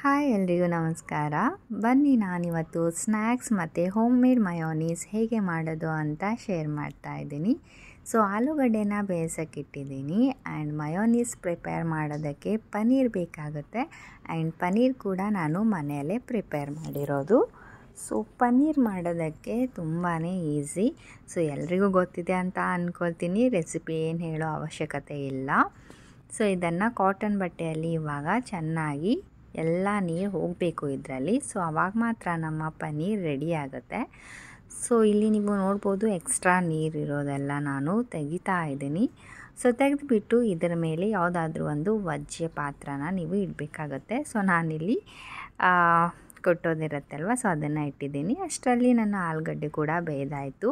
Hi ಎಲ್ರಿಗೂ ನಮಸ್ಕಾರ. ಬನ್ನಿ ನಾನಿವತ್ತು ಸ್ನ್ಯಾಕ್ಸ್ ಮತ್ತು ಹೋಮ್ ಮೇಡ್ ಮಯೋನೀಸ್ ಹೇಗೆ ಮಾಡೋದು ಅಂತ ಶೇರ್ ಮಾಡ್ತಾ ಇದ್ದೀನಿ. ಸೊ ಆಲೂಗಡ್ಡೆನ ಬೇಯಿಸೋಕ್ಕಿಟ್ಟಿದ್ದೀನಿ ಆ್ಯಂಡ್ ಮಯೋನೀಸ್ ಪ್ರಿಪೇರ್ ಮಾಡೋದಕ್ಕೆ ಪನ್ನೀರ್ ಬೇಕಾಗುತ್ತೆ ಆ್ಯಂಡ್ ಪನ್ನೀರ್ ಕೂಡ ನಾನು ಮನೆಯಲ್ಲೇ ಪ್ರಿಪೇರ್ ಮಾಡಿರೋದು. ಸೊ ಪನ್ನೀರ್ ಮಾಡೋದಕ್ಕೆ ತುಂಬಾ ಈಸಿ. ಸೊ ಎಲ್ರಿಗೂ ಗೊತ್ತಿದೆ ಅಂತ ಅಂದ್ಕೊಳ್ತೀನಿ, ರೆಸಿಪಿ ಏನು ಹೇಳೋ ಅವಶ್ಯಕತೆ ಇಲ್ಲ. ಸೊ ಇದನ್ನು ಕಾಟನ್ ಬಟ್ಟೆಯಲ್ಲಿ ಇವಾಗ ಚೆನ್ನಾಗಿ ಎಲ್ಲ ನೀರು ಹೋಗಬೇಕು ಇದರಲ್ಲಿ. ಸೊ ಆವಾಗ ಮಾತ್ರ ನಮ್ಮ ಪನ್ನೀರ್ ರೆಡಿ ಆಗುತ್ತೆ. ಸೊ ಇಲ್ಲಿ ನೀವು ನೋಡ್ಬೋದು ಎಕ್ಸ್ಟ್ರಾ ನೀರಿರೋದೆಲ್ಲ ನಾನು ತೆಗಿತಾ ಇದ್ದೀನಿ. ಸೊ ತೆಗೆದುಬಿಟ್ಟು ಇದರ ಮೇಲೆ ಯಾವುದಾದ್ರೂ ಒಂದು ವಜ್ಜೆ ಪಾತ್ರನ ನೀವು ಇಡಬೇಕಾಗತ್ತೆ. ಸೊ ನಾನಿಲ್ಲಿ ಕೊಟ್ಟೋದಿರುತ್ತಲ್ವ, ಸೊ ಅದನ್ನು ಇಟ್ಟಿದ್ದೀನಿ. ಅಷ್ಟರಲ್ಲಿ ನನ್ನ ಆಲೂಗಡ್ಡೆ ಕೂಡ ಬೇಯ್ದಾಯಿತು.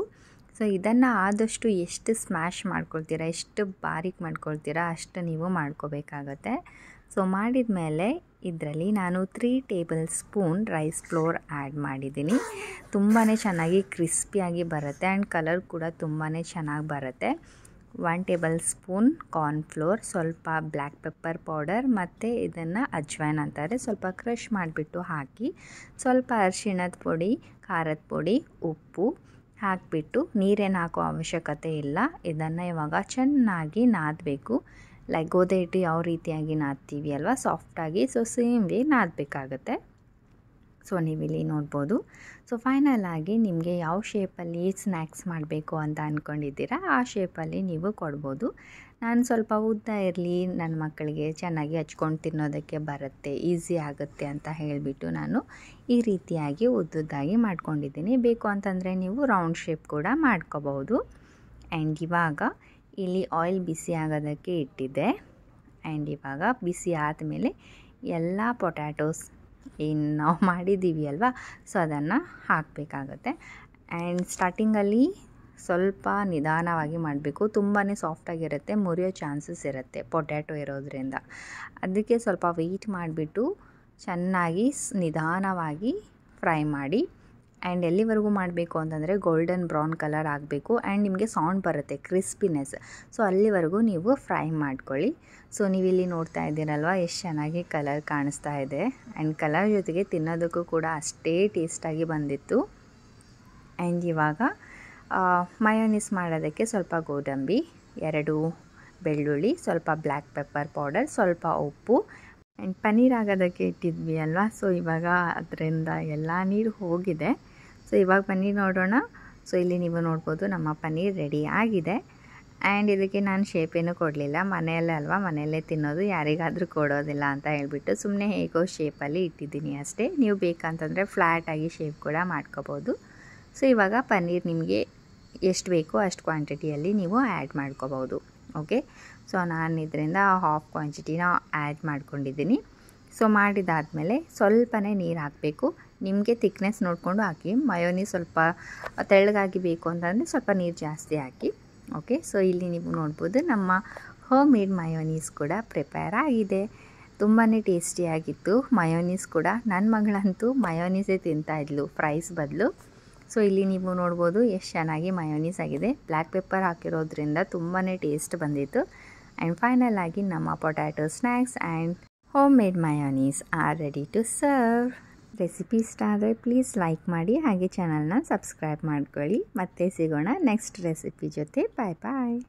ಸೊ ಇದನ್ನು ಆದಷ್ಟು ಎಷ್ಟು ಸ್ಮ್ಯಾಶ್ ಮಾಡ್ಕೊಳ್ತೀರಾ, ಎಷ್ಟು ಬಾರೀಕ್ ಮಾಡ್ಕೊಳ್ತೀರಾ ಅಷ್ಟು ನೀವು ಮಾಡ್ಕೋಬೇಕಾಗತ್ತೆ. ಸೊ ಮಾಡಿದ ಮೇಲೆ ಇದರಲ್ಲಿ ನಾನು 3 tablespoon rice flour add ಮಾಡಿದ್ದೀನಿ. ತುಂಬಾ ಚೆನ್ನಾಗಿ ಕ್ರಿಸ್ಪಿಯಾಗಿ ಬರುತ್ತೆ ಆ್ಯಂಡ್ ಕಲರ್ ಕೂಡ ತುಂಬಾ ಚೆನ್ನಾಗಿ ಬರುತ್ತೆ. 1 ಟೇಬಲ್ ಸ್ಪೂನ್ ಕಾರ್ನ್ಫ್ಲೋರ್, ಸ್ವಲ್ಪ ಬ್ಲ್ಯಾಕ್ ಪೆಪ್ಪರ್ ಪೌಡರ್ ಮತ್ತು ಇದನ್ನು ಅಜ್ವೈನ್ ಅಂತಾರೆ, ಸ್ವಲ್ಪ ಕ್ರಷ್ ಮಾಡಿಬಿಟ್ಟು ಹಾಕಿ, ಸ್ವಲ್ಪ ಅರಿಶಿಣದ ಪುಡಿ, ಖಾರದ ಪುಡಿ, ಉಪ್ಪು ಹಾಕಿಬಿಟ್ಟು ನೀರೇನು ಹಾಕೋ ಅವಶ್ಯಕತೆ ಇಲ್ಲ. ಇದನ್ನು ಇವಾಗ ಚೆನ್ನಾಗಿ ನಾದಬೇಕು. ಲೈಕ್ ಗೋಧಿ ಹಿಟ್ಟು ಯಾವ ರೀತಿಯಾಗಿ ನಾದ್ತೀವಿ ಅಲ್ವಾ, ಸಾಫ್ಟಾಗಿ. ಸೊ ಸೇಮ್ ವೇ ನಾದಬೇಕಾಗತ್ತೆ. ಸೊ ನೀವಿಲ್ಲಿ ನೋಡ್ಬೋದು. ಸೊ ಫೈನಲ್ ಆಗಿ ನಿಮಗೆ ಯಾವ ಶೇಪಲ್ಲಿ ಸ್ನ್ಯಾಕ್ಸ್ ಮಾಡಬೇಕು ಅಂತ ಅಂದ್ಕೊಂಡಿದ್ದೀರಾ ಆ ಶೇಪಲ್ಲಿ ನೀವು ಕೊಡ್ಬೋದು. ನಾನು ಸ್ವಲ್ಪ ಉದ್ದ ಇರಲಿ, ನನ್ನ ಮಕ್ಕಳಿಗೆ ಚೆನ್ನಾಗಿ ಹಚ್ಕೊಂಡು ತಿನ್ನೋದಕ್ಕೆ ಬರುತ್ತೆ, ಈಸಿ ಆಗುತ್ತೆ ಅಂತ ಹೇಳಿಬಿಟ್ಟು ನಾನು ಈ ರೀತಿಯಾಗಿ ಉದ್ದುದ್ದಾಗಿ ಮಾಡ್ಕೊಂಡಿದ್ದೀನಿ. ಬೇಕು ಅಂತಂದರೆ ನೀವು ರೌಂಡ್ ಶೇಪ್ ಕೂಡ ಮಾಡ್ಕೋಬಹುದು. ಆ್ಯಂಡ್ ಇವಾಗ ಇಲ್ಲಿ ಆಯಿಲ್ ಬಿಸಿ ಆಗೋದಕ್ಕೆ ಇಟ್ಟಿದ್ದೆ. ಆ್ಯಂಡ್ ಇವಾಗ ಬಿಸಿ ಆದಮೇಲೆ ಎಲ್ಲ ಪೊಟ್ಯಾಟೋಸ್ ಏನು ನಾವು ಮಾಡಿದ್ದೀವಿ ಅಲ್ವಾ, ಸೊ ಅದನ್ನು ಹಾಕಬೇಕಾಗತ್ತೆ. ಆ್ಯಂಡ್ ಸ್ಟಾರ್ಟಿಂಗಲ್ಲಿ ಸ್ವಲ್ಪ ನಿಧಾನವಾಗಿ ಮಾಡಬೇಕು. ತುಂಬಾ ಸಾಫ್ಟಾಗಿರುತ್ತೆ, ಮುರಿಯೋ ಚಾನ್ಸಸ್ ಇರುತ್ತೆ ಪೊಟ್ಯಾಟೊ ಇರೋದ್ರಿಂದ. ಅದಕ್ಕೆ ಸ್ವಲ್ಪ ವೆಯ್ಟ್ ಮಾಡಿಬಿಟ್ಟು ಚೆನ್ನಾಗಿ ನಿಧಾನವಾಗಿ ಫ್ರೈ ಮಾಡಿ. ಆ್ಯಂಡ್ ಎಲ್ಲಿವರೆಗೂ ಮಾಡಬೇಕು ಅಂತಂದರೆ ಗೋಲ್ಡನ್ ಬ್ರೌನ್ ಕಲರ್ ಆಗಬೇಕು ಆ್ಯಂಡ್ ನಿಮಗೆ ಸೌಂಡ್ ಬರುತ್ತೆ, ಕ್ರಿಸ್ಪಿನೆಸ್. ಸೊ ಅಲ್ಲಿವರೆಗೂ ನೀವು ಫ್ರೈ ಮಾಡ್ಕೊಳ್ಳಿ. ಸೊ ನೀವಿಲ್ಲಿ ನೋಡ್ತಾ ಇದ್ದೀರಲ್ವ ಎಷ್ಟು ಚೆನ್ನಾಗಿ ಕಲರ್ ಕಾಣಿಸ್ತಾ ಇದೆ. ಆ್ಯಂಡ್ ಕಲರ್ ಜೊತೆಗೆ ತಿನ್ನೋದಕ್ಕೂ ಕೂಡ ಅಷ್ಟೇ ಟೇಸ್ಟಾಗಿ ಬಂದಿತ್ತು. ಆ್ಯಂಡ್ ಇವಾಗ ಮಯೋನೀಸ್ ಮಾಡೋದಕ್ಕೆ ಸ್ವಲ್ಪ ಗೋಡಂಬಿ, 2 ಬೆಳ್ಳುಳ್ಳಿ, ಸ್ವಲ್ಪ ಬ್ಲ್ಯಾಕ್ ಪೆಪ್ಪರ್ ಪೌಡರ್, ಸ್ವಲ್ಪ ಉಪ್ಪು ಆ್ಯಂಡ್ ಪನ್ನೀರ್ ಆಗೋದಕ್ಕೆ ಇಟ್ಟಿದ್ವಿ ಅಲ್ವಾ. ಸೊ ಇವಾಗ ಅದರಿಂದ ಎಲ್ಲ ನೀರು ಹೋಗಿದೆ. ಸೊ ಇವಾಗ ಪನ್ನೀರ್ ನೋಡೋಣ. ಸೊ ಇಲ್ಲಿ ನೀವು ನೋಡ್ಬೋದು ನಮ್ಮ ಪನ್ನೀರ್ ರೆಡಿ ಆಗಿದೆ. ಆ್ಯಂಡ್ ಇದಕ್ಕೆ ನಾನು ಶೇಪೇನೂ ಕೊಡಲಿಲ್ಲ, ಮನೆಯಲ್ಲೇ ಅಲ್ವಾ, ಮನೆಯಲ್ಲೇ ತಿನ್ನೋದು, ಯಾರಿಗಾದರೂ ಕೊಡೋದಿಲ್ಲ ಅಂತ ಹೇಳ್ಬಿಟ್ಟು ಸುಮ್ಮನೆ ಹೇಗೋ ಶೇಪಲ್ಲಿ ಇಟ್ಟಿದ್ದೀನಿ ಅಷ್ಟೇ. ನೀವು ಬೇಕಂತಂದರೆ ಫ್ಲ್ಯಾಟಾಗಿ ಶೇಪ್ ಕೂಡ ಮಾಡ್ಕೋಬೋದು. ಸೊ ಇವಾಗ ಪನ್ನೀರ್ ನಿಮಗೆ ಎಷ್ಟು ಬೇಕೋ ಅಷ್ಟು ಕ್ವಾಂಟಿಟಿಯಲ್ಲಿ ನೀವು ಆ್ಯಡ್ ಮಾಡ್ಕೋಬೋದು. ಓಕೆ, ಸೊ ನಾನು ಇದರಿಂದ ಹಾಫ್ ಕ್ವಾಂಟಿಟಿನ ಆ್ಯಡ್ ಮಾಡ್ಕೊಂಡಿದ್ದೀನಿ. ಸೊ ಮಾಡಿದಾದಮೇಲೆ ಸ್ವಲ್ಪನೇ ನೀರು ಹಾಕಬೇಕು. ನಿಮಗೆ ತಿಕ್ನೆಸ್ ನೋಡಿಕೊಂಡು ಹಾಕಿ. ಮಯೋನೀಸ್ ಸ್ವಲ್ಪ ತೆಳ್ಳಗಾಗಿ ಬೇಕು ಅಂತಂದರೆ ಸ್ವಲ್ಪ ನೀರು ಜಾಸ್ತಿ ಹಾಕಿ. ಓಕೆ, ಸೊ ಇಲ್ಲಿ ನೀವು ನೋಡ್ಬೋದು ನಮ್ಮ ಹೋಮ್ ಮೇಡ್ ಮಯೋನೀಸ್ ಕೂಡ ಪ್ರಿಪೇರ್ ಆಗಿದೆ. ತುಂಬಾ ಟೇಸ್ಟಿಯಾಗಿತ್ತು ಮಯೋನೀಸ್ ಕೂಡ. ನನ್ನ ಮಗಳಂತೂ ಮಯೋನೀಸೇ ತಿಂತಾಯಿದ್ಲು ಫ್ರೈಸ್ ಬದಲು. ಸೊ ಇಲ್ಲಿ ನೀವು ನೋಡ್ಬೋದು ಎಷ್ಟು ಚೆನ್ನಾಗಿ ಮಯೋನೀಸ್ ಆಗಿದೆ. ಬ್ಲ್ಯಾಕ್ ಪೆಪ್ಪರ್ ಹಾಕಿರೋದ್ರಿಂದ ತುಂಬಾ ಟೇಸ್ಟ್ ಬಂದಿತ್ತು. ಆ್ಯಂಡ್ ಫೈನಲ್ ಆಗಿ ನಮ್ಮ potato snacks and home made mayonnaise are ready to serve. Recipe ಇಷ್ಟ ಆದರೆ ಪ್ಲೀಸ್ ಲೈಕ್ ಮಾಡಿ, ಹಾಗೆ ಚಾನಲ್ನ ಸಬ್ಸ್ಕ್ರೈಬ್ ಮಾಡ್ಕೊಳ್ಳಿ. ಮತ್ತೆ ಸಿಗೋಣ ನೆಕ್ಸ್ಟ್ ರೆಸಿಪಿ ಜೊತೆ. ಬಾಯ್ ಬಾಯ್.